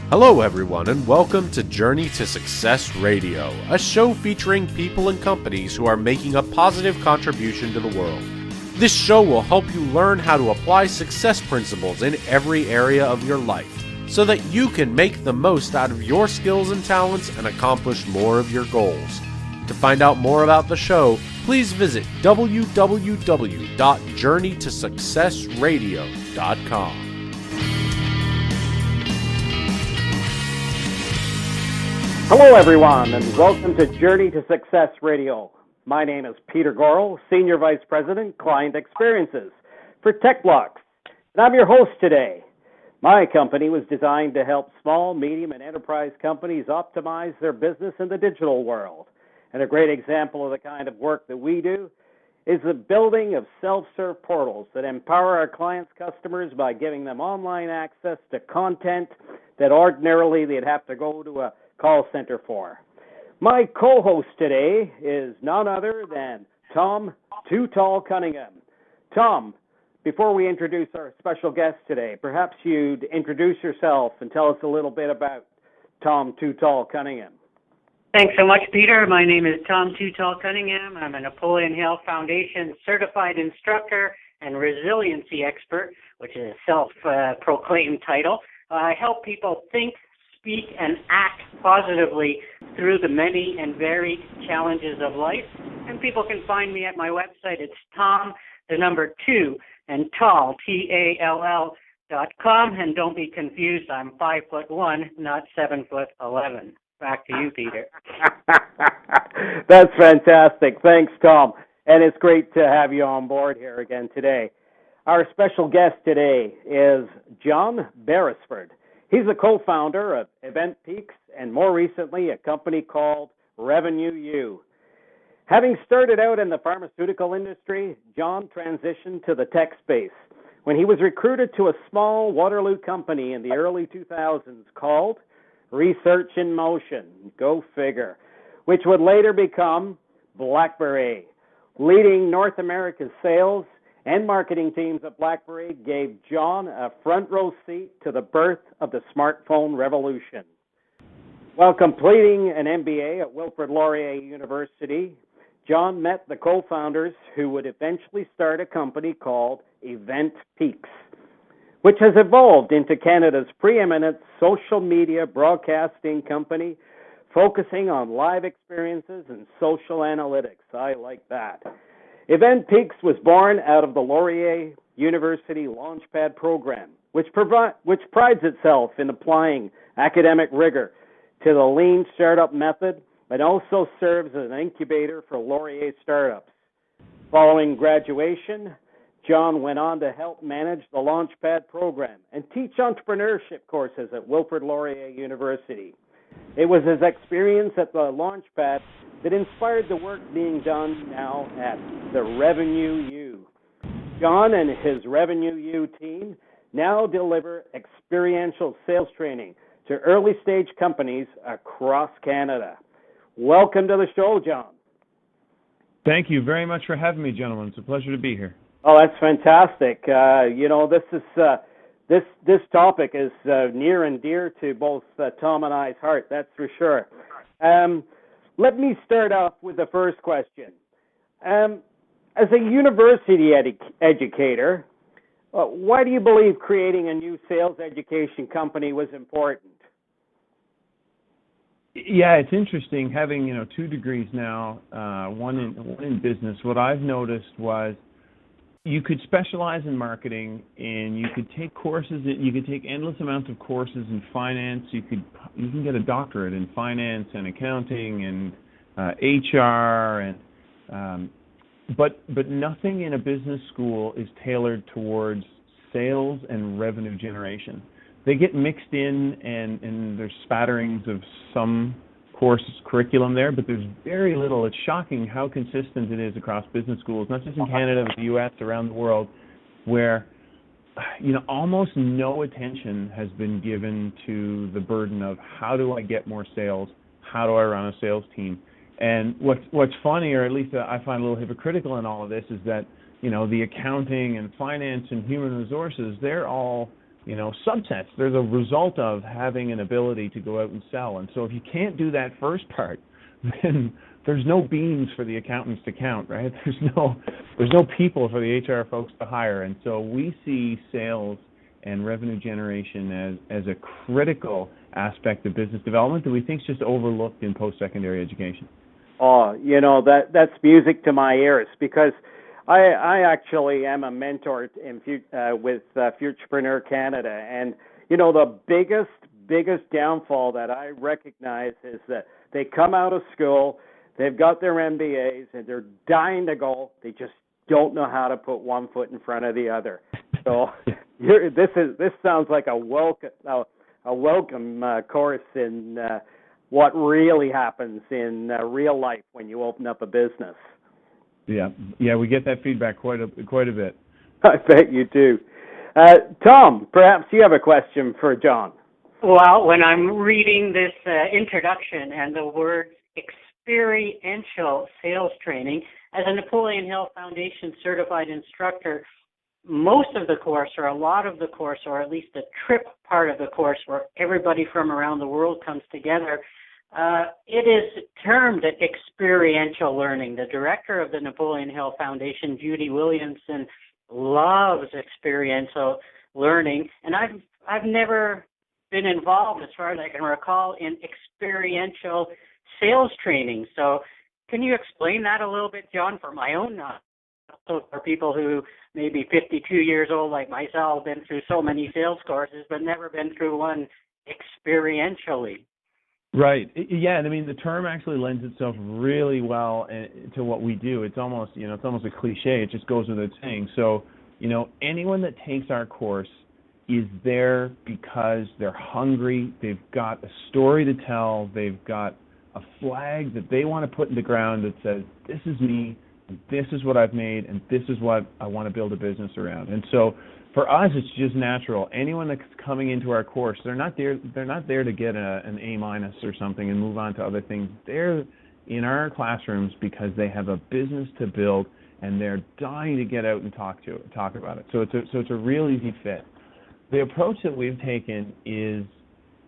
Hello, everyone, and welcome to Journey to Success Radio, a show featuring people and companies who are making a positive contribution to the world. This show will help you learn how to apply success principles in every area of your life so that you can make the most out of your skills and talents and accomplish more of your goals. To find out more about the show, please visit www.journeytosuccessradio.com. Hello, everyone, and welcome to Journey to Success Radio. My name is Peter Goral, Senior Vice President, Client Experiences for TechBlocks, and I'm your host today. My company was designed to help small, medium, and enterprise companies optimize their business in the digital world. And a great example of the kind of work that we do is the building of self-serve portals that empower our clients' customers by giving them online access to content that ordinarily they'd have to go to a call center for. My co-host today is none other than Tom Too Tall Cunningham. Tom, before we introduce our special guest today, perhaps you'd introduce yourself and tell us a little bit about Tom Too Tall Cunningham. Thanks so much, Peter. My name is Tom Too Tall Cunningham. I'm a Napoleon Hill Foundation certified instructor and resiliency expert, which is a self-proclaimed title. I help people think, speak, and act positively through the many and varied challenges of life. And people can find me at my website. It's Tom, the number 2, and Tall, Tall.com. And don't be confused, I'm 5'1", not 7'11". Back to you, Peter. That's fantastic. Thanks, Tom. And it's great to have you on board here again today. Our special guest today is John Beresford. He's the co-founder of Eventpeeks and more recently a company called Revenue U. Having started out in the pharmaceutical industry, John transitioned to the tech space when he was recruited to a small Waterloo company in the early 2000s called Research in Motion, go figure, which would later become Blackberry. Leading North America's sales and marketing teams at Blackberry gave John a front row seat to the birth of the smartphone revolution. While completing an MBA at Laurier University, John met the co-founders who would eventually start a company called Eventpeeks, which has evolved into Canada's preeminent social media broadcasting company focusing on live experiences and social analytics. I like that. Eventpeeks was born out of the Laurier University Launchpad program, which prides itself in applying academic rigor to the lean startup method and also serves as an incubator for Laurier startups. Following graduation, John went on to help manage the Launchpad program and teach entrepreneurship courses at Wilfrid Laurier University. It was his experience at the Launchpad that inspired the work being done now at the Revenue U. John and his Revenue U team now deliver experiential sales training to early-stage companies across Canada. Welcome to the show, John. Thank you very much for having me, gentlemen. It's a pleasure to be here. Oh, that's fantastic. This topic is near and dear to both Tom and I's heart, that's for sure. Let me start off with the first question. As a university educator, why do you believe creating a new sales education company was important? Yeah, it's interesting having 2 degrees now, one in business. What I've noticed was you could specialize in marketing, and you could take courses. You could take endless amounts of courses in finance. You can get a doctorate in finance and accounting and HR, and but nothing in a business school is tailored towards sales and revenue generation. They get mixed in, and there's spatterings of some course curriculum there, but there's very little. It's shocking how consistent it is across business schools, not just in Canada, but the U.S., around the world, where almost no attention has been given to the burden of how do I get more sales, how do I run a sales team. And what's funny, or at least I find a little hypocritical in all of this, is that the accounting and finance and human resources, they're all subsets. They're the result of having an ability to go out and sell. And so if you can't do that first part, then there's no beans for the accountants to count, right? There's no people for the HR folks to hire. And so we see sales and revenue generation as a critical aspect of business development that we think is just overlooked in post-secondary education. Oh, that's music to my ears, because I actually am a mentor with Futurepreneur Canada, and the biggest downfall that I recognize is that they come out of school, they've got their MBAs, and they're dying to go. They just don't know how to put one foot in front of the other. So this sounds like a welcome course in what really happens in real life when you open up a business. Yeah, we get that feedback quite a bit. I bet you do. Tom, perhaps you have a question for John. Well, when I'm reading this introduction and the words experiential sales training, as a Napoleon Hill Foundation certified instructor, most of the course, or a lot of the course, or at least the trip part of the course where everybody from around the world comes together, it is termed experiential learning. The director of the Napoleon Hill Foundation, Judy Williamson, loves experiential learning, and I've never been involved, as far as I can recall, in experiential sales training. So can you explain that a little bit, John, for my own knowledge? So for people who may be 52 years old like myself, been through so many sales courses, but never been through one experientially. Right. Yeah, and I mean the term actually lends itself really well to what we do. It's almost, it's almost a cliche. It just goes without saying. So, anyone that takes our course is there because they're hungry. They've got a story to tell. They've got a flag that they want to put in the ground that says, "This is me. This is what I've made, and this is what I want to build a business around." And so for us, it's just natural. Anyone that's coming into our course, they're not there to get an A- or something and move on to other things. They're in our classrooms because they have a business to build, and they're dying to get out and talk about it. So it's a real easy fit. The approach that we've taken is,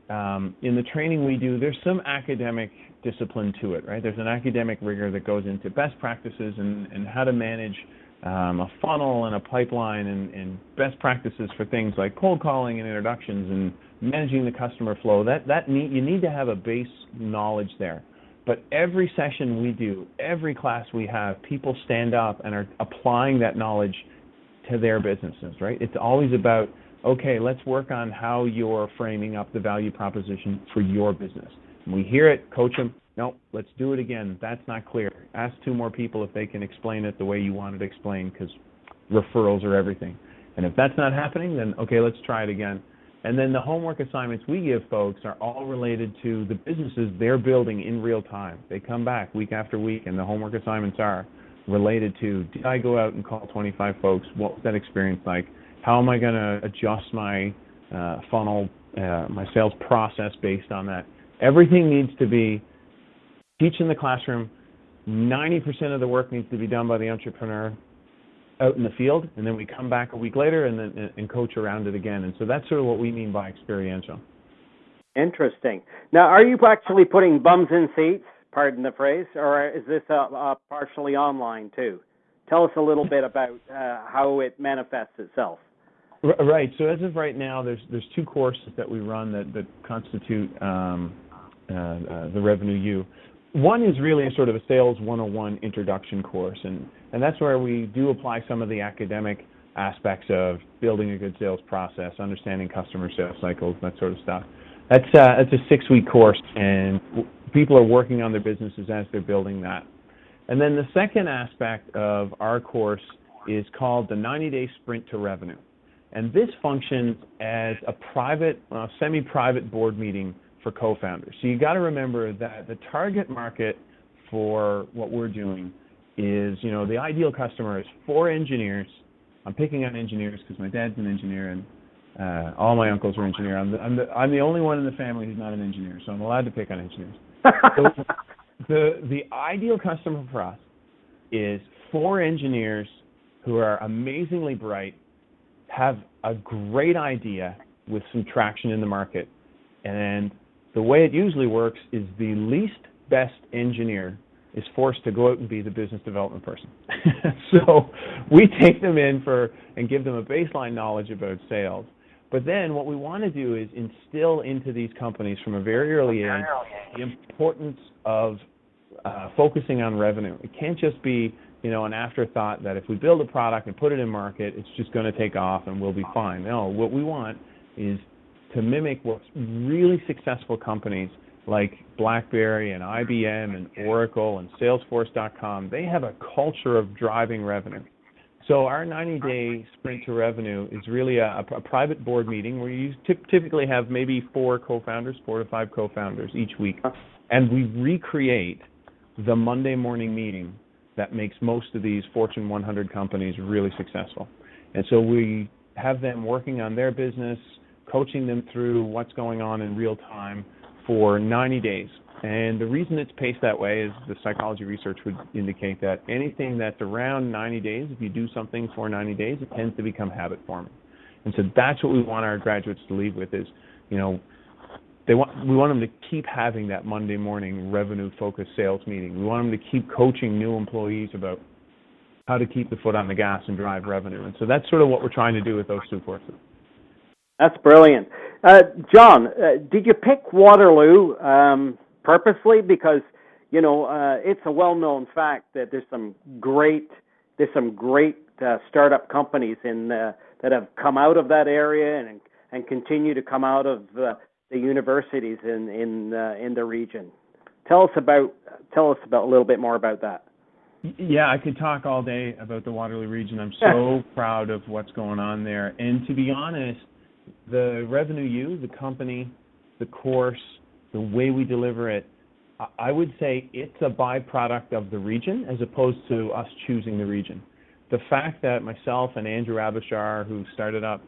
in the training we do, there's some academic discipline to it, right? There's an academic rigor that goes into best practices and how to manage a funnel and a pipeline and best practices for things like cold calling and introductions and managing the customer flow. You need to have a base knowledge there. But every session we do, every class we have, people stand up and are applying that knowledge to their businesses, right? It's always about, okay, let's work on how you're framing up the value proposition for your business. And we hear it, coach them. No, let's do it again. That's not clear. Ask two more people if they can explain it the way you want it explained, because referrals are everything. And if that's not happening, then okay, let's try it again. And then the homework assignments we give folks are all related to the businesses they're building in real time. They come back week after week, and the homework assignments are related to, did I go out and call 25 folks? What was that experience like? How am I going to adjust my funnel, my sales process based on that? Everything needs to be teach in the classroom. 90% of the work needs to be done by the entrepreneur out in the field, and then we come back a week later and coach around it again. And so that's sort of what we mean by experiential. Interesting. Now, are you actually putting bums in seats, pardon the phrase, or is this partially online too? Tell us a little bit about how it manifests itself. Right. So as of right now, there's two courses that we run that constitute the Revenue U. One is really a sort of a Sales 101 introduction course, and that's where we do apply some of the academic aspects of building a good sales process, understanding customer sales cycles, that sort of stuff. That's a 6-week course, and people are working on their businesses as they're building that. And then the second aspect of our course is called the 90-Day Sprint to Revenue. And this functions as a private, semi-private board meeting for co-founders. So you got to remember that the target market for what we're doing is, the ideal customer is 4 engineers. I'm picking on engineers because my dad's an engineer and all my uncles are engineers. I'm the only one in the family who's not an engineer, so I'm allowed to pick on engineers. So the ideal customer for us is 4 engineers who are amazingly bright, have a great idea, with some traction in the market. And the way it usually works is the least best engineer is forced to go out and be the business development person. So we take them in and give them a baseline knowledge about sales. But then what we want to do is instill into these companies from a very early age the importance of focusing on revenue. It can't just be, an afterthought that if we build a product and put it in market, it's just going to take off and we'll be fine. No, what we want is to mimic what really successful companies like Blackberry and IBM and Oracle and Salesforce.com, they have a culture of driving revenue. So our 90-day sprint to revenue is really a private board meeting where you typically have maybe 4 to 5 co-founders each week. And we recreate the Monday morning meeting that makes most of these Fortune 100 companies really successful. And so we have them working on their business, coaching them through what's going on in real time for 90 days. And the reason it's paced that way is the psychology research would indicate that anything that's around 90 days, if you do something for 90 days, it tends to become habit forming. And so that's what we want our graduates to leave with is, we want them to keep having that Monday morning revenue-focused sales meeting. We want them to keep coaching new employees about how to keep the foot on the gas and drive revenue. And so that's sort of what we're trying to do with those 2 courses. That's brilliant. John, did you pick Waterloo purposely? Because, it's a well-known fact that there's some great startup companies that have come out of that area and continue to come out of the universities in the region. Tell us a little bit more about that. Yeah, I could talk all day about the Waterloo region. I'm so proud of what's going on there. And to be honest, the revenue, the company, the course, the way we deliver it, I would say it's a byproduct of the region as opposed to us choosing the region. The fact that myself and Andrew Abishar, who started up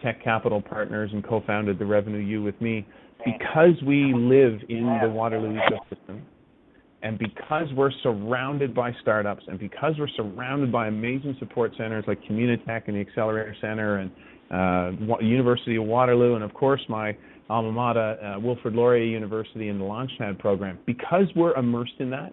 Tech Capital Partners and co-founded the Revenue U with me, because we live in the Waterloo ecosystem, and because we're surrounded by startups, and because we're surrounded by amazing support centers like Communitech and the Accelerator Center and University of Waterloo, and of course my alma mater, Laurier University and the Launchpad program, because we're immersed in that,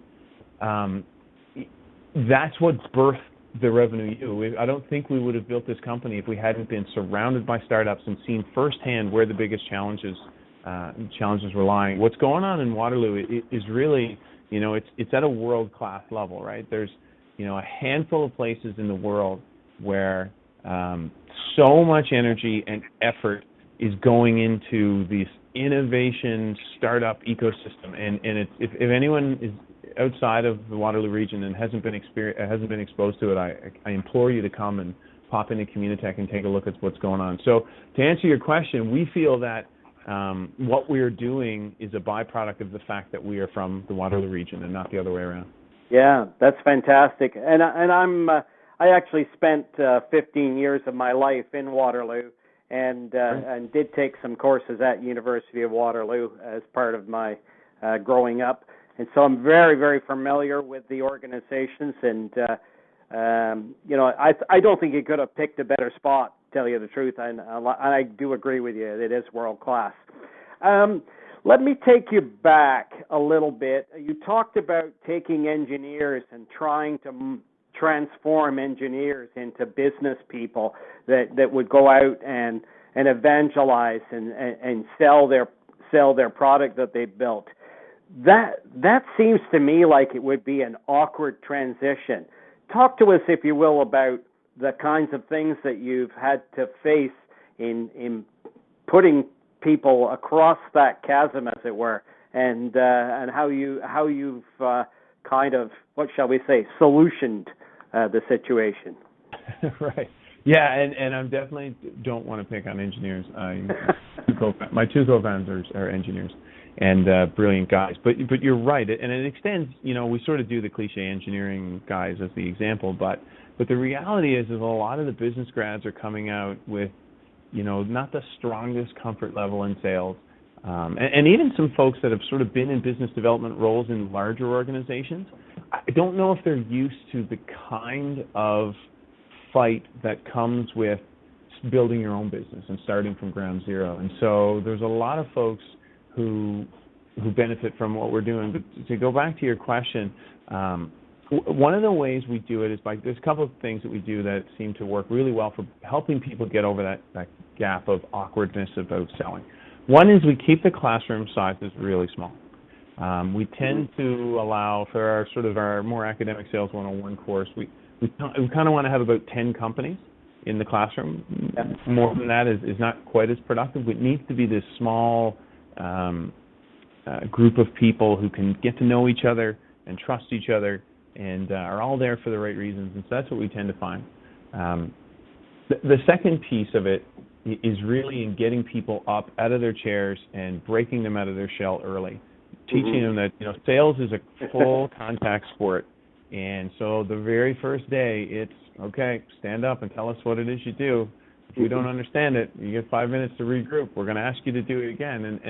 that's what birthed the Revenue U. I don't think we would have built this company if we hadn't been surrounded by startups and seen firsthand where the biggest challenges were lying. What's going on in Waterloo is really, it's at a world-class level, right? There's, a handful of places in the world where so much energy and effort is going into this innovation startup ecosystem, and if anyone is outside of the Waterloo region and hasn't been exposed to it, I implore you to come and pop into Communitech and take a look at what's going on. So to answer your question, we feel that what we're doing is a byproduct of the fact that we are from the Waterloo region and not the other way around. Yeah, that's fantastic. And I actually spent 15 years of my life in Waterloo and did take some courses at University of Waterloo as part of my growing up. And so I'm very, very familiar with the organizations, and I don't think you could have picked a better spot, to tell you the truth. And I do agree with you; it is world class. Let me take you back a little bit. You talked about taking engineers and trying to transform engineers into business people that would go out and evangelize and sell their product that they built. That seems to me like it would be an awkward transition. Talk to us, if you will, about the kinds of things that you've had to face in putting people across that chasm, as it were, and how you've kind of, what shall we say, solutioned the situation. Right. Yeah, and I definitely don't want to pick on engineers. My 2 co-founders are engineers and brilliant guys. But you're right, and it extends. We sort of do the cliche engineering guys as the example, but the reality is a lot of the business grads are coming out with, not the strongest comfort level in sales, and even some folks that have sort of been in business development roles in larger organizations. I don't know if they're used to the kind of fight that comes with building your own business and starting from ground zero. And so there's a lot of folks who benefit from what we're doing. But to go back to your question, one of the ways we do it is there's a couple of things that we do that seem to work really well for helping people get over that gap of awkwardness about selling. One is we keep the classroom sizes really small. We tend to allow for our more academic sales 101 course, we kind of want to have about 10 companies in the classroom. More than that is not quite as productive. It needs to be this small group of people who can get to know each other and trust each other and are all there for the right reasons. And so that's what we tend to find. The second piece of it is really in getting people up out of their chairs and breaking them out of their shell early, teaching them that sales is a full contact sport. And so the very first day, it's, okay, stand up and tell us what it is you do. If we don't understand it, you get 5 minutes to regroup. We're going to ask you to do it again.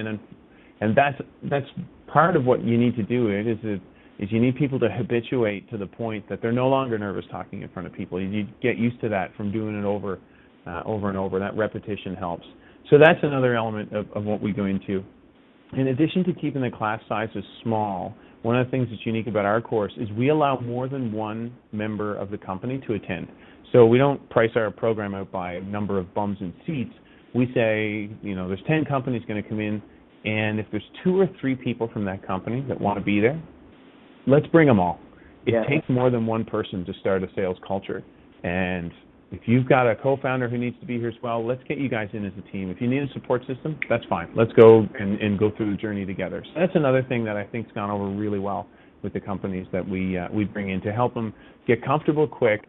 And that's part of what you need to do. Is you need people to habituate to the point that they're no longer nervous talking in front of people. You get used to that from doing it over and over. That repetition helps. So that's another element of what we go into. In addition to keeping the class sizes small, one of the things that's unique about our course is we allow more than one member of the company to attend. So we don't price our program out by number of bums and seats. We say, there's 10 companies going to come in, and if there's 2 or 3 people from that company that want to be there, let's bring them all. It takes more than one person to start a sales culture. And if you've got a co-founder who needs to be here as well, let's get you guys in as a team. If you need a support system, that's fine. Let's go and go through the journey together. So that's another thing that I think's gone over really well with the companies that we bring in to help them get comfortable quick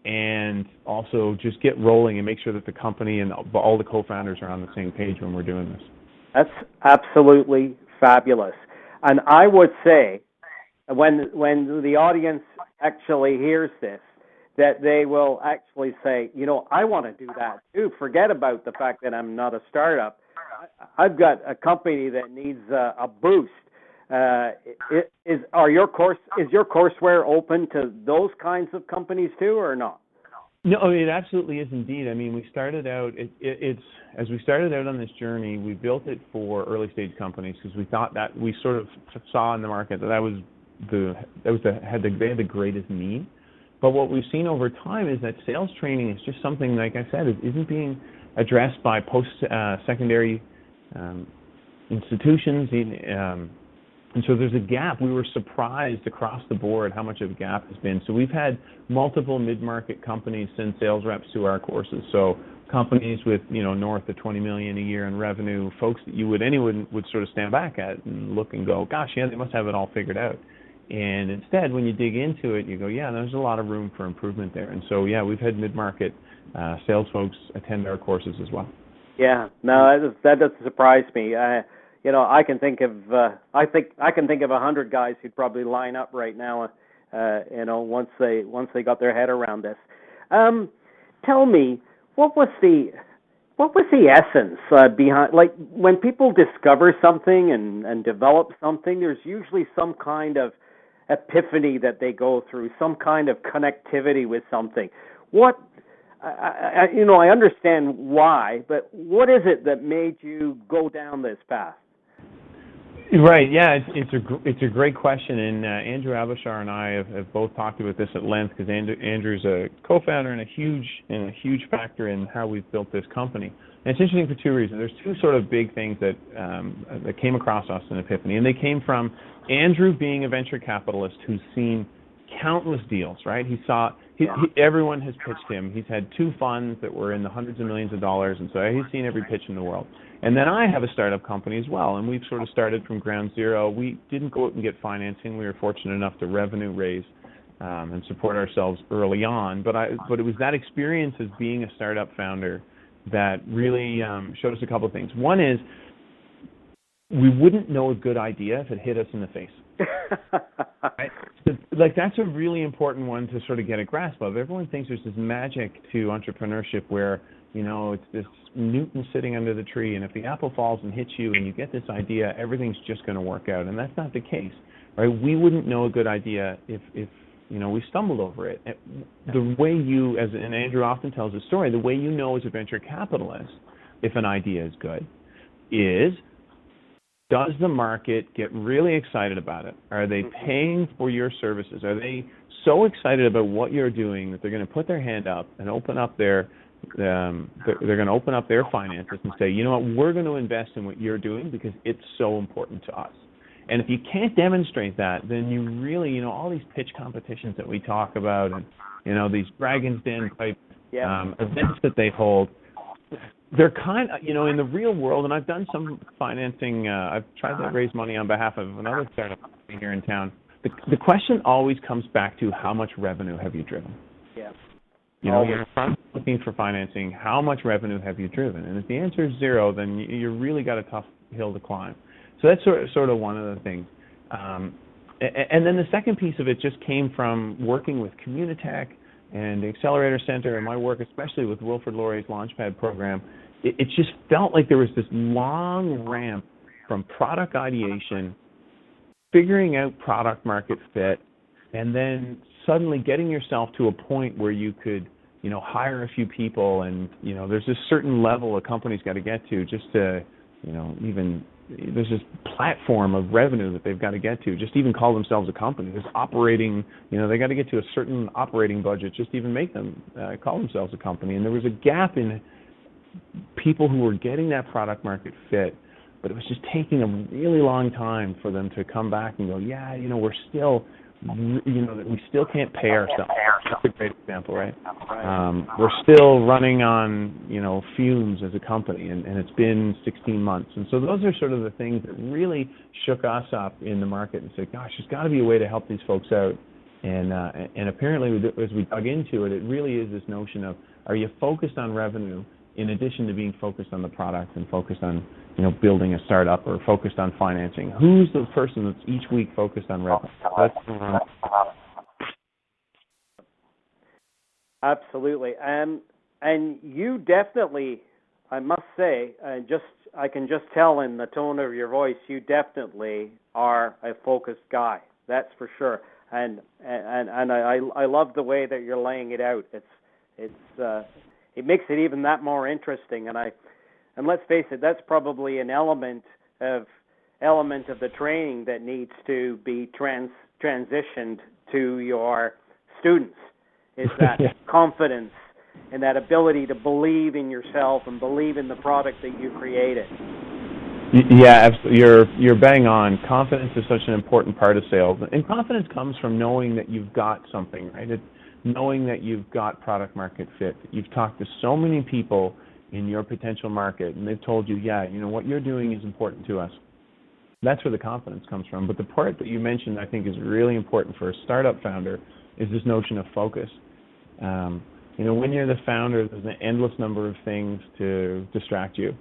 and also just get rolling and make sure that the company and all the co-founders are on the same page when we're doing this. That's absolutely fabulous. And I would say when the audience actually hears this, that they will actually say, I want to do that too. Forget about the fact that I'm not a startup. I've got a company that needs a boost. Is your courseware open to those kinds of companies too, or not? No, it absolutely is indeed. I mean, we started out. As we started out on this journey, we built it for early stage companies because we thought that we sort of saw in the market they had the greatest need. But what we've seen over time is that sales training is just something, like I said, isn't being addressed by post-secondary institutions. And so there's a gap. We were surprised across the board how much of a gap has been. So we've had multiple mid-market companies send sales reps to our courses. So companies with, north of $20 million a year in revenue, folks that anyone would sort of stand back at and look and go, gosh, yeah, they must have it all figured out. And instead, when you dig into it, you go, yeah, there's a lot of room for improvement there. And so, yeah, we've had mid-market sales folks attend our courses as well. Yeah, no, that doesn't surprise me. I can think of 100 guys who'd probably line up right now. Once they got their head around this. Tell me, what was the essence behind? Like when people discover something and develop something, there's usually some kind of epiphany that they go through, some kind of connectivity with something. I understand why, but what is it that made you go down this path? Right. Yeah, it's a great question, and Andrew Abishar and I have both talked about this at length because Andrew's a co-founder and a huge factor in how we've built this company. And it's interesting for 2 reasons. There's 2 sort of big things that came across us in Epiphany, and they came from Andrew being a venture capitalist who's seen countless deals. Right? Everyone has pitched him. He's had 2 funds that were in the hundreds of millions of dollars, and so he's seen every pitch in the world. And then I have a startup company as well, and we've sort of started from ground zero. We didn't go out and get financing. We were fortunate enough to revenue raise and support ourselves early on. But it was that experience as being a startup founder that really showed us a couple of things. One is we wouldn't know a good idea if it hit us in the face. Right? So, that's a really important one to sort of get a grasp of. Everyone thinks there's this magic to entrepreneurship where it's this Newton sitting under the tree, and if the apple falls and hits you and you get this idea, everything's just going to work out. And that's not the case, right? We wouldn't know a good idea if we stumbled over it. The way you, and Andrew often tells the story, the way you know as a venture capitalist if an idea is good is, does the market get really excited about it? Are they paying for your services? Are they so excited about what you're doing that they're going to put their hand up and open up their they're going to open up their finances and say, you know what, we're going to invest in what you're doing because it's so important to us. And if you can't demonstrate that, then you really, all these pitch competitions that we talk about and, these Dragon's Den type events that they hold, they're kind of, in the real world, and I've done some financing, I've tried to raise money on behalf of another startup here in town. The question always comes back to how much revenue have you driven? Yeah. You're looking for financing, how much revenue have you driven? And if the answer is zero, then you really got a tough hill to climb. So that's sort of one of the things. And then the second piece of it just came from working with Communitech and the Accelerator Center and my work, especially with Wilfrid Laurier's Launchpad program. It just felt like there was this long ramp from product ideation, figuring out product market fit, and then suddenly getting yourself to a point where you could, hire a few people, and, there's this certain level a company's got to get to just to, even, there's this platform of revenue that they've got to get to, just even call themselves a company. There's operating, they got to get to a certain operating budget just to even make them call themselves a company. And there was a gap in people who were getting that product market fit, but it was just taking a really long time for them to come back and go, yeah, we're still, we still can't pay ourselves. That's a great example, right? We're still running on, fumes as a company, and it's been 16 months. And so those are sort of the things that really shook us up in the market and said, gosh, there's got to be a way to help these folks out. And apparently, as we dug into it, it really is this notion of, are you focused on revenue in addition to being focused on the product and focused on, building a startup or focused on financing? Who's the person that's each week focused on revenue? Absolutely. And you definitely, I must say, I can just tell in the tone of your voice, you definitely are a focused guy. That's for sure. And I love the way that you're laying it out. It makes it even that more interesting. And let's face it, that's probably an element of the training that needs to be transitioned to your students. Is that confidence and that ability to believe in yourself and believe in the product that you created. Yeah, absolutely. You're bang on. Confidence is such an important part of sales, and confidence comes from knowing that you've got something, right? Knowing that you've got product market fit. You've talked to so many people in your potential market, and they've told you, what you're doing is important to us. That's where the confidence comes from. But the part that you mentioned, I think, is really important for a startup founder is this notion of focus. When you're the founder, there's an endless number of things to distract you,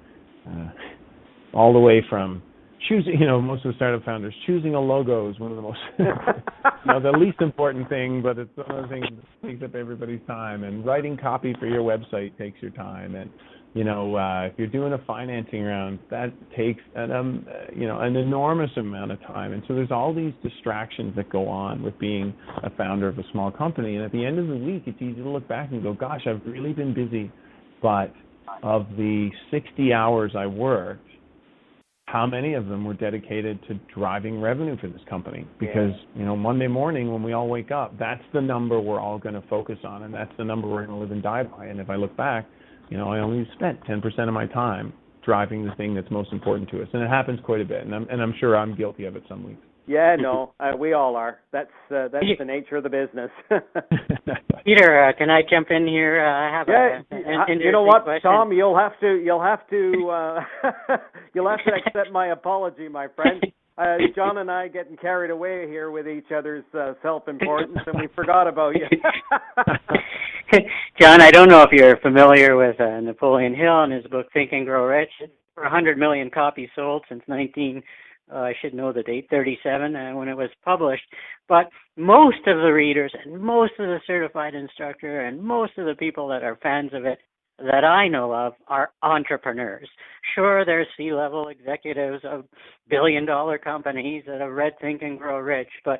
all the way from choosing, most of the startup founders, choosing a logo is one of the most, the least important thing, but it's one of the things that takes up everybody's time. And writing copy for your website takes your time. And, if you're doing a financing round, that takes an enormous amount of time. And so there's all these distractions that go on with being a founder of a small company. And at the end of the week, it's easy to look back and go, gosh, I've really been busy. But of the 60 hours I worked, how many of them were dedicated to driving revenue for this company? Because, Monday morning when we all wake up, that's the number we're all going to focus on, and that's the number we're going to live and die by. And if I look back, I only spent 10% of my time driving the thing that's most important to us. And it happens quite a bit, and I'm sure I'm guilty of it some weeks. Yeah, no, we all are. That's the nature of the business. Peter, can I jump in here? I have an you know what, question. Tom? You'll have to accept my apology, my friend. John and I getting carried away here with each other's self-importance, and we forgot about you. John, I don't know if you're familiar with Napoleon Hill and his book Think and Grow Rich. For 100 million copies sold since I should know the date, 37, when it was published. But most of the readers and most of the certified instructor and most of the people that are fans of it that I know of are entrepreneurs. Sure, there's C-level executives of billion-dollar companies that have read Think and Grow Rich, but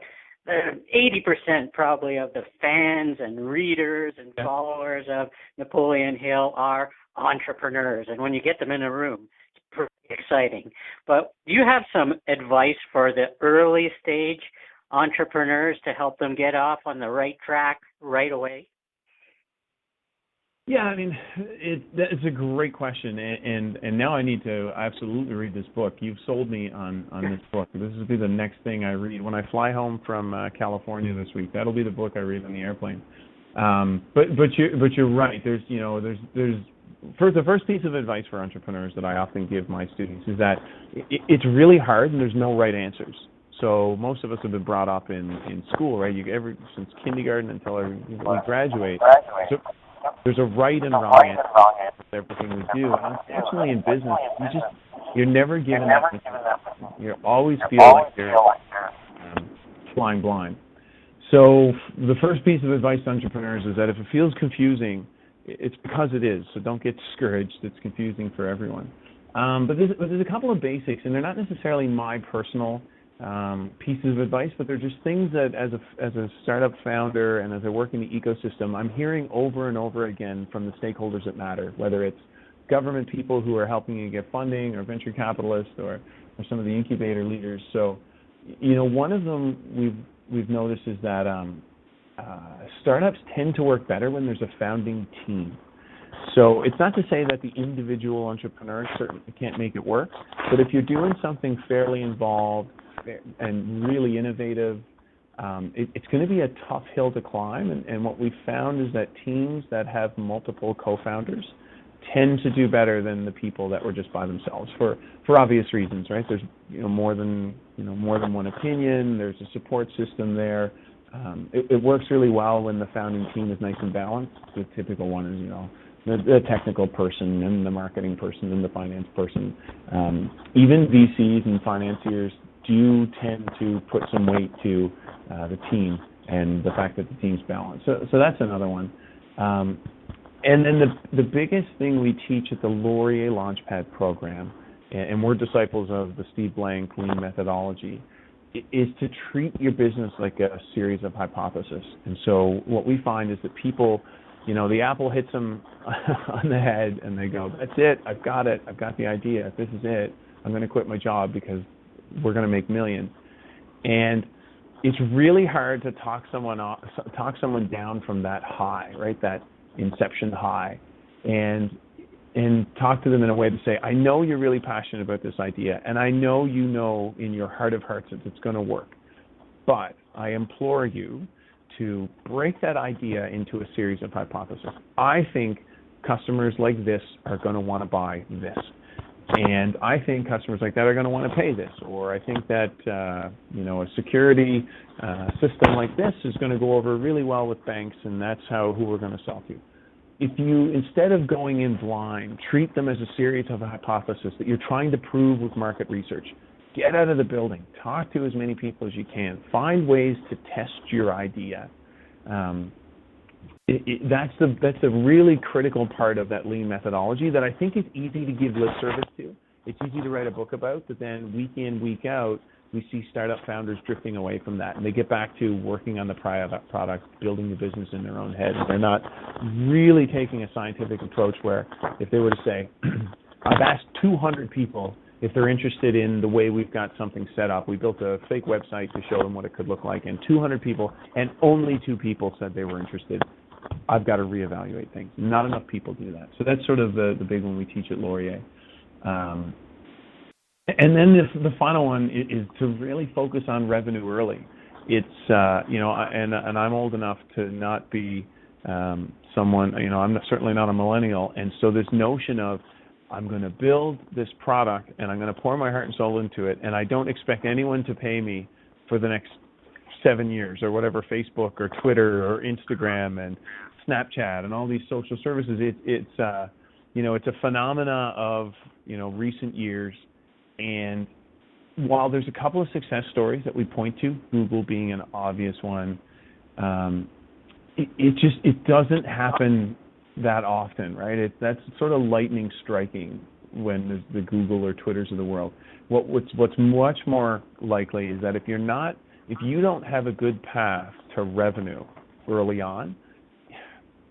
80% probably of the fans and readers and followers of Napoleon Hill are entrepreneurs. And when you get them in a room, it's pretty exciting. But do you have some advice for the early stage entrepreneurs to help them get off on the right track right away? Yeah, I mean, it's a great question, and now I need to absolutely read this book. You've sold me on this book. This will be the next thing I read when I fly home from California this week. That'll be the book I read on the airplane. But you're right. There's the first piece of advice for entrepreneurs that I often give my students is that it's really hard and there's no right answers. So most of us have been brought up in school, right? Since kindergarten until we graduate. So there's a right and wrong answer for everything we do. And unfortunately in business, you're never given that. You always feel like you're flying blind. So the first piece of advice to entrepreneurs is that if it feels confusing, it's because it is. So don't get discouraged. It's confusing for everyone. But there's a couple of basics, and they're not necessarily my personal pieces of advice, but they're just things that as a startup founder and as I work in the ecosystem, I'm hearing over and over again from the stakeholders that matter, whether it's government people who are helping you get funding or venture capitalists or some of the incubator leaders. So, one of them we've noticed is that startups tend to work better when there's a founding team. So it's not to say that the individual entrepreneur certainly can't make it work, but if you're doing something fairly involved and really innovative, it's going to be a tough hill to climb. And what we've found is that teams that have multiple co-founders tend to do better than the people that were just by themselves for obvious reasons, right? There's more than one opinion. There's a support system there. It works really well when the founding team is nice and balanced. The typical one is the technical person and the marketing person and the finance person. Even VCs and financiers do tend to put some weight to the team and the fact that the team's balanced. So that's another one. And then the biggest thing we teach at the Laurier Launchpad program, and we're disciples of the Steve Blank Lean methodology, is to treat your business like a series of hypotheses. And so what we find is that people, the apple hits them on the head and they go, that's it, I've got it, I've got the idea, this is it, I'm going to quit my job because we're going to make millions. And it's really hard to talk someone down from that high, right, that inception high, and talk to them in a way to say, I know you're really passionate about this idea, and I know in your heart of hearts that it's going to work, but I implore you to break that idea into a series of hypotheses. I think customers like this are going to want to buy this, and I think customers like that are going to want to pay this, or I think that a security system like this is going to go over really well with banks, and that's who we're going to sell to. If you, instead of going in blind, treat them as a series of hypotheses that you're trying to prove with market research, get out of the building, talk to as many people as you can, find ways to test your idea. That's the really critical part of that lean methodology that I think is easy to give lip service to. It's easy to write a book about, but then week in, week out, we see startup founders drifting away from that, and they get back to working on the product, building the business in their own head. They're not really taking a scientific approach where if they were to say, I've asked 200 people if they're interested in the way we've got something set up. We built a fake website to show them what it could look like, and 200 people, and only 2 people said they were interested. I've got to reevaluate things. Not enough people do that. So that's sort of the big one we teach at Laurier. And then the final one is to really focus on revenue early. It's and I'm old enough to not be someone. I'm certainly not a millennial, and so this notion of I'm going to build this product and I'm going to pour my heart and soul into it, and I don't expect anyone to pay me for the next 7 years or whatever, Facebook or Twitter or Instagram and Snapchat and all these social services. It's a phenomena of recent years. And while there's a couple of success stories that we point to, Google being an obvious one, it doesn't happen that often, right? That's sort of lightning striking when there's the Google or Twitters of the world. What's much more likely is that if you're not if you don't have a good path to revenue early on,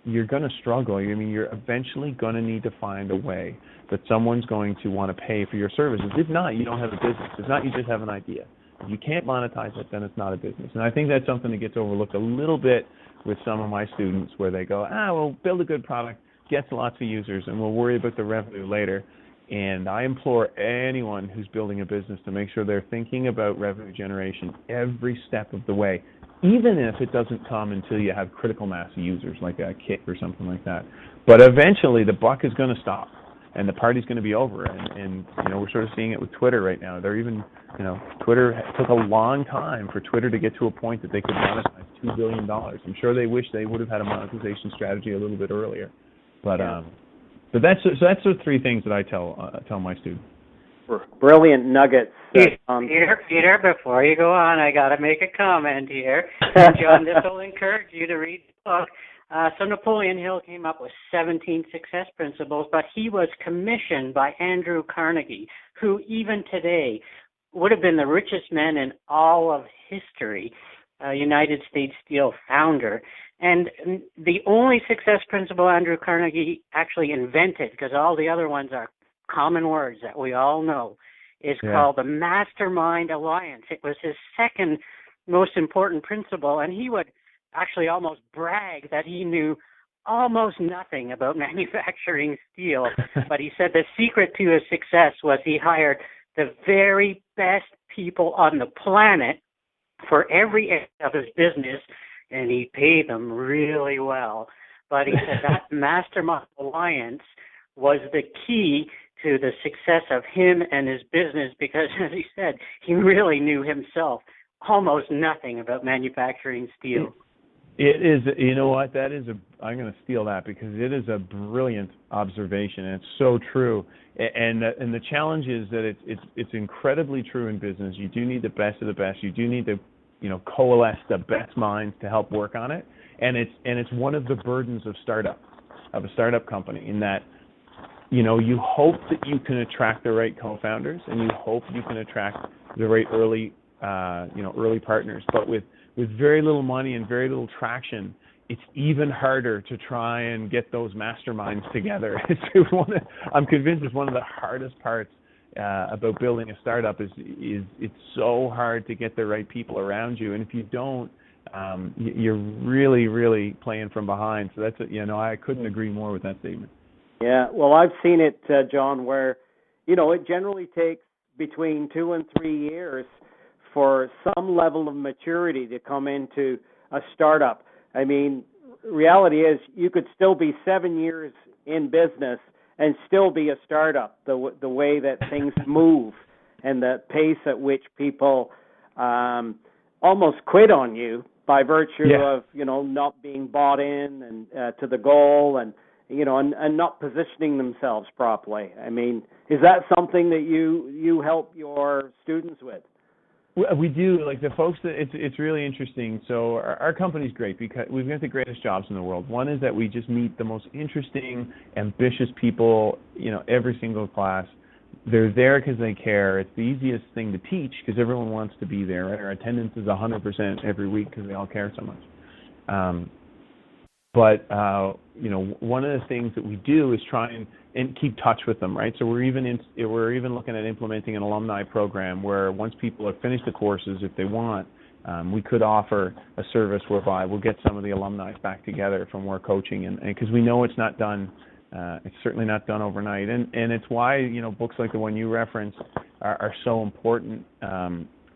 you're going to struggle. I mean, you're eventually going to need to find a way that someone's going to want to pay for your services. If not, you don't have a business. If not, you just have an idea. If you can't monetize it, then it's not a business. And I think that's something that gets overlooked a little bit with some of my students, where they go, we'll build a good product, get lots of users, and we'll worry about the revenue later. And I implore anyone who's building a business to make sure they're thinking about revenue generation every step of the way, even if it doesn't come until you have critical mass of users, like a kit or something like that. But eventually the buck is going to stop, and the party's going to be over. And we're sort of seeing it with Twitter right now. They're even, Twitter took a long time for Twitter to get to a point that they could monetize $2 billion. I'm sure they wish they would have had a monetization strategy a little bit earlier. But that's the three things that I tell my students. Brilliant nuggets. Peter, before you go on, I got to make a comment here. John, this will encourage you to read the book. So Napoleon Hill came up with 17 success principles, but he was commissioned by Andrew Carnegie, who even today would have been the richest man in all of history, United States Steel founder. And the only success principle Andrew Carnegie actually invented, because all the other ones are common words that we all know, is called the Mastermind Alliance. It was his second most important principle, and he would actually almost brag that he knew almost nothing about manufacturing steel. But he said the secret to his success was he hired the very best people on the planet for every area of his business, and he paid them really well. But he said that Mastermind Alliance was the key to the success of him and his business, because, as he said, he really knew himself almost nothing about manufacturing steel. It is, I'm going to steal that, because it is a brilliant observation, and it's so true. And the challenge is that it's incredibly true in business. You do need the best of the best. You do need to, coalesce the best minds to help work on it. And it's one of the burdens of a startup company, in that, you hope that you can attract the right co-founders, and you hope you can attract the right early partners. But with very little money and very little traction, it's even harder to try and get those masterminds together. I'm convinced it's one of the hardest parts about building a startup is it's so hard to get the right people around you, and if you don't, you're really, really playing from behind. So that's I couldn't agree more with that statement. Yeah, well, I've seen it, John, where it generally takes between 2 and 3 years for some level of maturity to come into a startup. I mean, reality is you could still be 7 years in business and still be a startup, the way that things move and the pace at which people almost quit on you by virtue of, not being bought in and to the goal and not positioning themselves properly. I mean, is that something that you help your students with? We do. Like the folks that it's really interesting. So our company's great because we've got the greatest jobs in the world. One is that we just meet the most interesting, ambitious people, every single class. They're there because they care. It's the easiest thing to teach because everyone wants to be there. Right? Our attendance is 100% every week because they all care so much. But one of the things that we do is try and keep touch with them, right? So we're even looking at implementing an alumni program where once people have finished the courses, if they want, we could offer a service whereby we'll get some of the alumni back together from more coaching, and because we know it's not done, it's certainly not done overnight, and it's why books like the one you referenced are so important,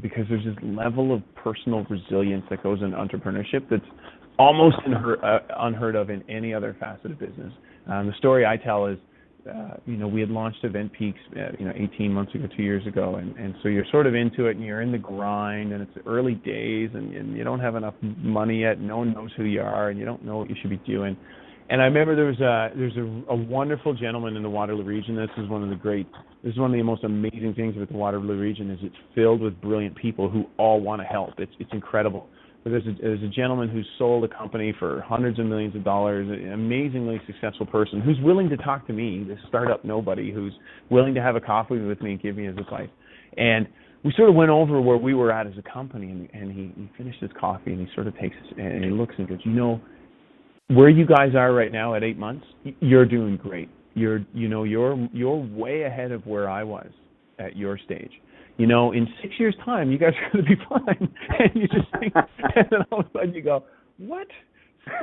because there's this level of personal resilience that goes into entrepreneurship that's almost unheard of in any other facet of business. The story I tell is, we had launched Eventpeeks, 18 months ago, 2 years ago, and so you're sort of into it, and you're in the grind, and it's the early days, and you don't have enough money yet. No one knows who you are, and you don't know what you should be doing. And I remember there's a wonderful gentleman in the Waterloo region. This is one of the most amazing things about the Waterloo region is it's filled with brilliant people who all want to help. It's incredible. But there's a gentleman who's sold a company for hundreds of millions of dollars, an amazingly successful person who's willing to talk to me, this startup nobody, who's willing to have a coffee with me and give me his advice. And we sort of went over where we were at as a company, and he finished his coffee, and he sort of takes us, and he looks and goes, where you guys are right now at 8 months, you're doing great. You're way ahead of where I was at your stage. In 6 years' time, you guys are going to be fine. And you just think, and then all of a sudden you go, what? 6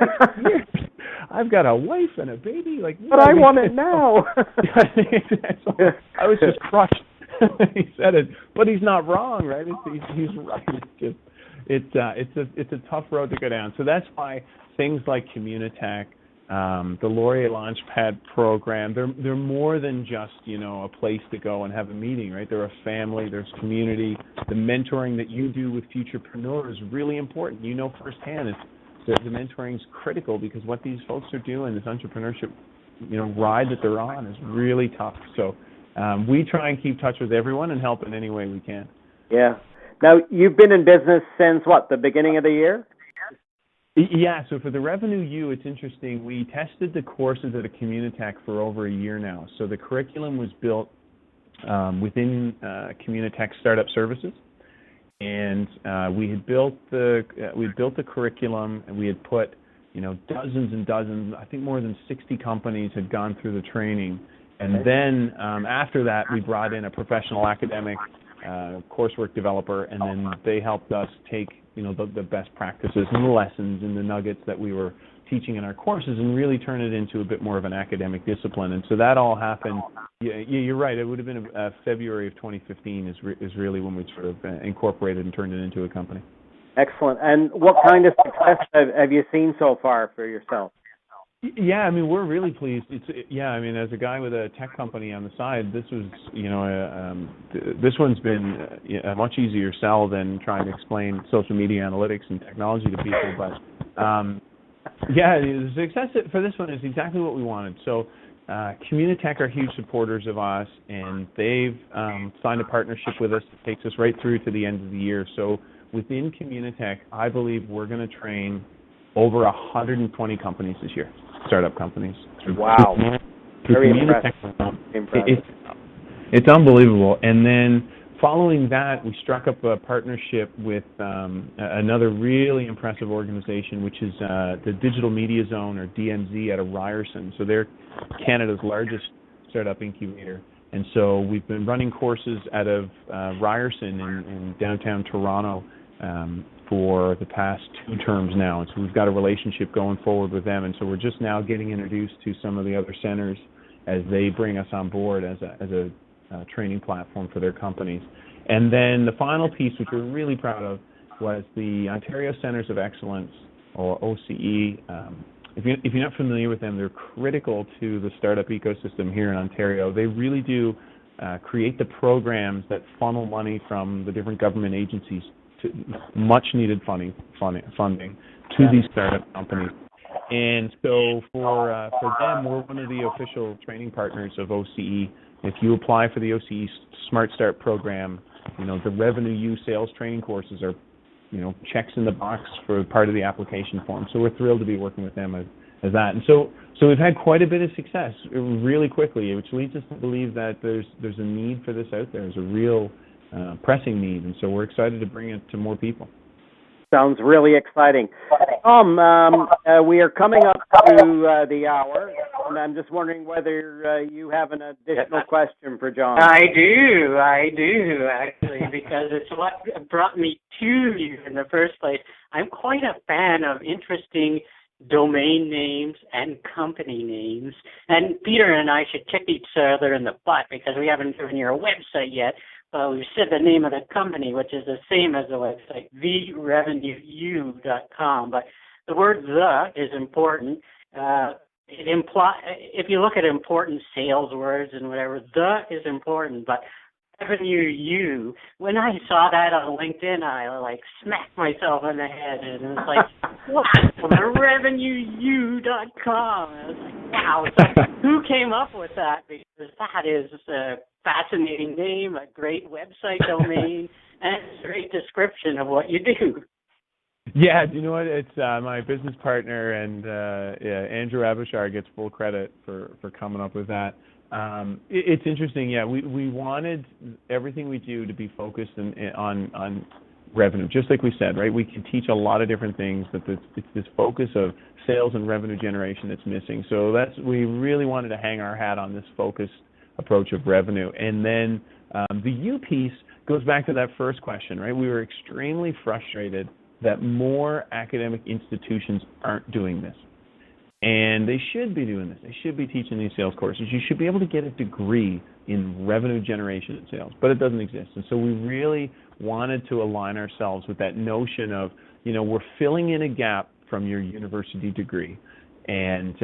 years? I've got a wife and a baby. But I want it now. I was just crushed. He said it, but he's not wrong, right? He's right. It's a tough road to go down. So that's why things like Communitech, the Laurier Launchpad program, they're more than just, a place to go and have a meeting, right? They're a family, there's community. The mentoring that you do with futurepreneurs is really important. Firsthand, the mentoring is critical because what these folks are doing, this entrepreneurship, ride that they're on is really tough. So we try and keep touch with everyone and help in any way we can. Yeah. Now, you've been in business since the beginning of the year? Yeah, so for the Revenue U, it's interesting. We tested the courses at a Communitech for over a year now. So the curriculum was built within Communitech Startup Services, and we had built the curriculum, and we had put dozens and dozens. I think more than 60 companies had gone through the training, and then after that, we brought in a professional academic coursework developer, and then they helped us take the best practices and the lessons and the nuggets that we were teaching in our courses and really turn it into a bit more of an academic discipline. And so that all happened. Yeah, you're right. It would have been February of 2015 is really when we sort of incorporated and turned it into a company. Excellent. And what kind of success have you seen so far for yourself? Yeah, we're really pleased. As a guy with a tech company on the side, this was, this one's been a much easier sell than trying to explain social media analytics and technology to people. But the success for this one is exactly what we wanted. So Communitech are huge supporters of us, and they've signed a partnership with us that takes us right through to the end of the year. So within Communitech, I believe we're going to train over 120 companies this year. Startup companies. Wow. Very impressive. It's unbelievable. And then following that, we struck up a partnership with another really impressive organization, which is the Digital Media Zone, or DMZ, out of Ryerson. So they're Canada's largest startup incubator. And so we've been running courses out of Ryerson in downtown Toronto for the past 2 terms now. And so we've got a relationship going forward with them. And so we're just now getting introduced to some of the other centers as they bring us on board as a training platform for their companies. And then the final piece, which we're really proud of, was the Ontario Centers of Excellence, or OCE. If you're not familiar with them, they're critical to the startup ecosystem here in Ontario. They really do create the programs that funnel money from the different government agencies to much-needed funding to these startup companies. And so for them, we're one of the official training partners of OCE. If you apply for the OCE Smart Start program, the Revenue U sales training courses are, checks in the box for part of the application form. So we're thrilled to be working with them as that. And so we've had quite a bit of success really quickly, which leads us to believe that there's a need for this out there. There's a real pressing need, and so we're excited to bring it to more people. Sounds really exciting. Tom, we are coming up to the hour, and I'm just wondering whether you have an additional question for John. I do, actually, because it's what brought me to you in the first place. I'm quite a fan of interesting domain names and company names. And Peter and I should kick each other in the butt because we haven't given you a website yet. We've said the name of the company, which is the same as the website, therevenueu.com. But the word "the" is important. If you look at important sales words and whatever, "the" is important. But Revenue U, when I saw that on LinkedIn, I smacked myself in the head, and it was like, wow, therevenueu.com. I was like, wow. So who came up with that? Because that is a fascinating name, a great website domain, and a great description of what you do. Yeah, you know what? It's my business partner, and Andrew Abishar gets full credit for coming up with that. It's interesting. Yeah, we wanted everything we do to be focused on revenue, just like we said, right? We can teach a lot of different things, but it's this focus of sales and revenue generation that's missing. So we really wanted to hang our hat on this focused approach of revenue. And then the U piece goes back to that first question, right? We were extremely frustrated that more academic institutions aren't doing this. And they should be doing this. They should be teaching these sales courses. You should be able to get a degree in revenue generation and sales, but it doesn't exist. And so we really wanted to align ourselves with that notion of, we're filling in a gap from your university degree. And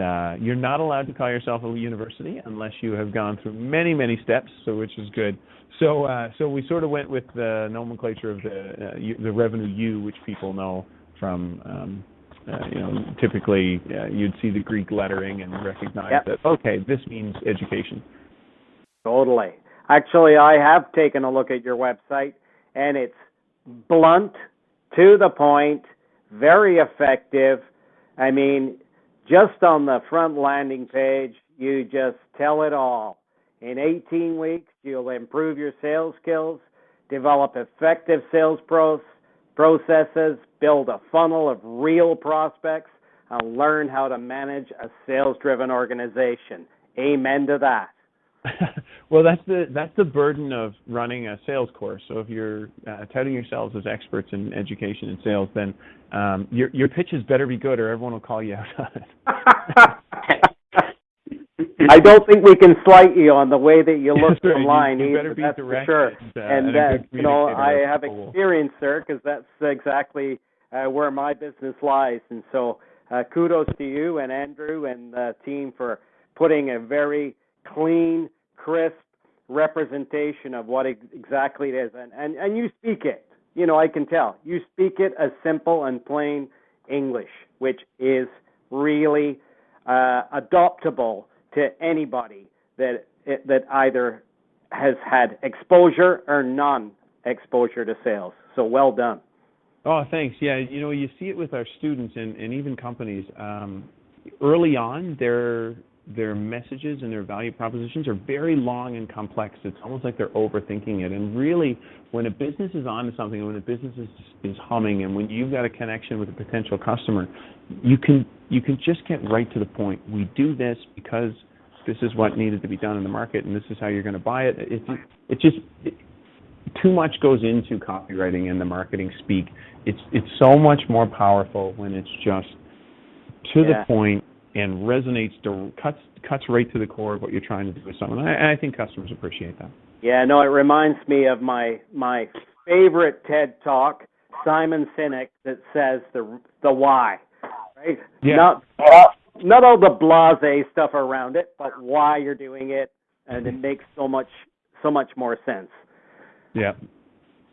you're not allowed to call yourself a university unless you have gone through many, many steps, which is good. So we sort of went with the nomenclature of the revenue U, which people know from, typically you'd see the Greek lettering and recognize that, okay, this means education. Totally. Actually, I have taken a look at your website, and it's blunt, to the point, very effective. I mean, just on the front landing page, you just tell it all. In 18 weeks, you'll improve your sales skills, develop effective sales processes, build a funnel of real prospects, and learn how to manage a sales-driven organization. Amen to that. Well, that's the burden of running a sales course. So if you're touting yourselves as experts in education and sales, then your pitches better be good, or everyone will call you out on it. I don't think we can slight you on the way that you look right. online. You better be that's direct, for sure. And I have cool. experience, sir, because that's exactly where my business lies. And so kudos to you and Andrew and the team for putting a very clean, crisp representation of what exactly it is. And you speak it. I can tell. You speak it as simple and plain English, which is really adoptable to anybody that either has had exposure or non-exposure to sales. So well done. Oh, thanks. Yeah, you see it with our students and even companies. Early on, their messages and their value propositions are very long and complex. It's almost like they're overthinking it. And really, when a business is onto something, when a business is humming, and when you've got a connection with a potential customer, you can just get right to the point. We do this because this is what needed to be done in the market, and this is how you're going to buy it. Too much goes into copywriting and the marketing speak. It's so much more powerful when it's just to the point and resonates, cuts right to the core of what you're trying to do with someone. And I think customers appreciate that. Yeah, no, it reminds me of my favorite TED Talk, Simon Sinek, that says the why, right? Yeah. Not all the blasé stuff around it, but why you're doing it, and it makes so much more sense. Yeah.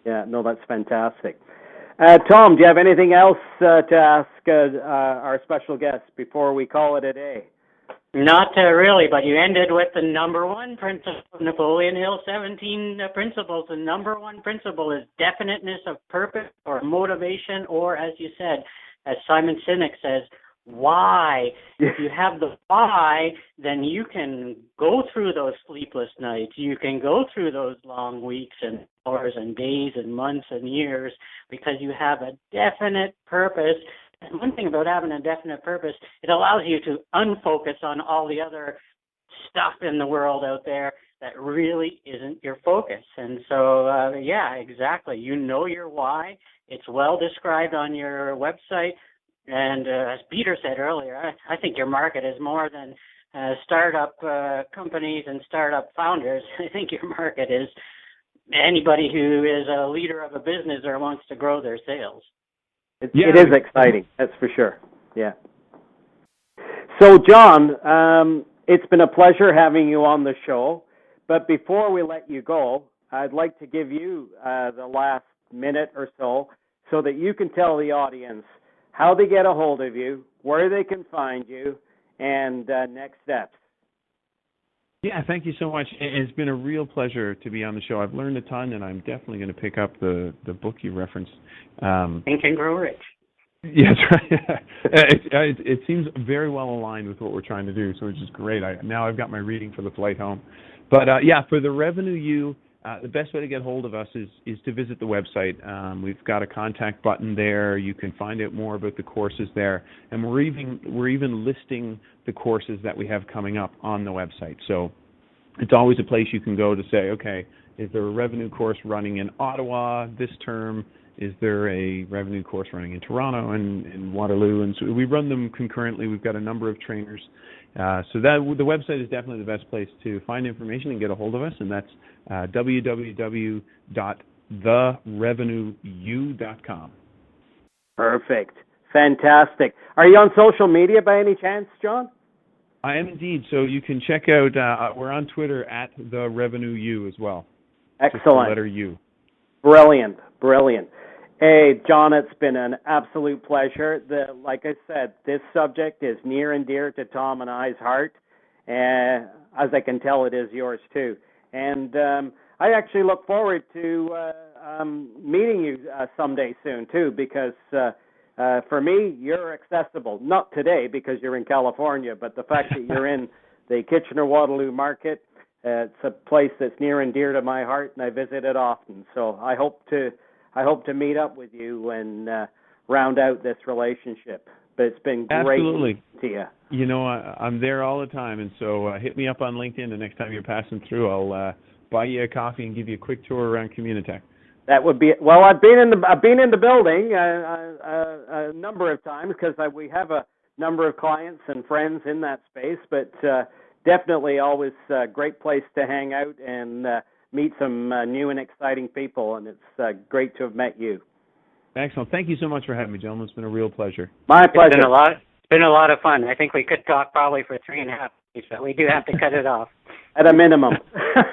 Yeah, no, that's fantastic. Tom, do you have anything else to ask our special guest before we call it a day? Not really, but you ended with the number one principle of Napoleon Hill 17 principles. The number one principle is definiteness of purpose or motivation, or as you said, as Simon Sinek says, why. If you have the why, then you can go through those sleepless nights. You can go through those long weeks and hours and days and months and years because you have a definite purpose. And one thing about having a definite purpose, it allows you to unfocus on all the other stuff in the world out there that really isn't your focus. And so, yeah, exactly. You know your why. It's well described on your website. And as Peter said earlier, I think your market is more than startup companies and startup founders. I think your market is anybody who is a leader of a business or wants to grow their sales. It is exciting, that's for sure. Yeah. So, John, it's been a pleasure having you on the show. But before we let you go, I'd like to give you the last minute or so that you can tell the audience how they get a hold of you, where they can find you, and next steps. Yeah, thank you so much. It's been a real pleasure to be on the show. I've learned a ton, and I'm definitely going to pick up the book you referenced. Think and Grow Rich. Yes, right. It seems very well aligned with what we're trying to do, so which is great. Now I've got my reading for the flight home. But for the Revenue U, the best way to get hold of us is to visit the website. We've got a contact button there. You can find out more about the courses there, and we're even listing the courses that we have coming up on the website. So it's always a place you can go to say, okay, is there a revenue course running in Ottawa this term? Is there a revenue course running in Toronto and in Waterloo? And so we run them concurrently. We've got a number of trainers. So the website is definitely the best place to find information and get a hold of us, and that's www.therevenueu.com. Perfect. Fantastic. Are you on social media by any chance, John? I am indeed. So you can check out, we're on Twitter at The Revenue U as well. Excellent. Just the letter U. Brilliant. Hey, John, it's been an absolute pleasure. Like I said, this subject is near and dear to Tom and I's heart, and as I can tell, it is yours too. And I actually look forward to meeting you someday soon too, because for me, you're accessible. Not today because you're in California, but the fact that you're in the Kitchener-Waterloo market, it's a place that's near and dear to my heart, and I visit it often. So I hope to meet up with you and round out this relationship. But it's been great to you. You know, I'm there all the time, and so hit me up on LinkedIn the next time you're passing through. I'll buy you a coffee and give you a quick tour around Communitech. That would be well. I've been in the building a number of times because we have a number of clients and friends in that space. But definitely always a great place to hang out and meet some new and exciting people, and it's great to have met you. Excellent. Thank you so much for having me, gentlemen. It's been a real pleasure. My pleasure. It's been a lot of fun. I think we could talk probably for 3.5 weeks, but we do have to cut it off. At a minimum.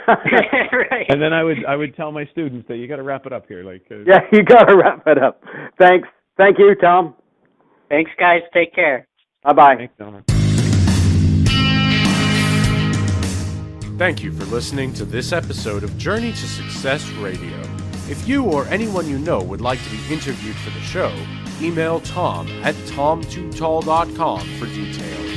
Right. And then I would tell my students that you got to wrap it up here. Yeah, you got to wrap it up. Thanks. Thank you, Tom. Thanks, guys. Take care. Bye-bye. Thanks, Donna. Thank you for listening to this episode of Journey to Success Radio. If you or anyone you know would like to be interviewed for the show, email Tom at tom2tall.com for details.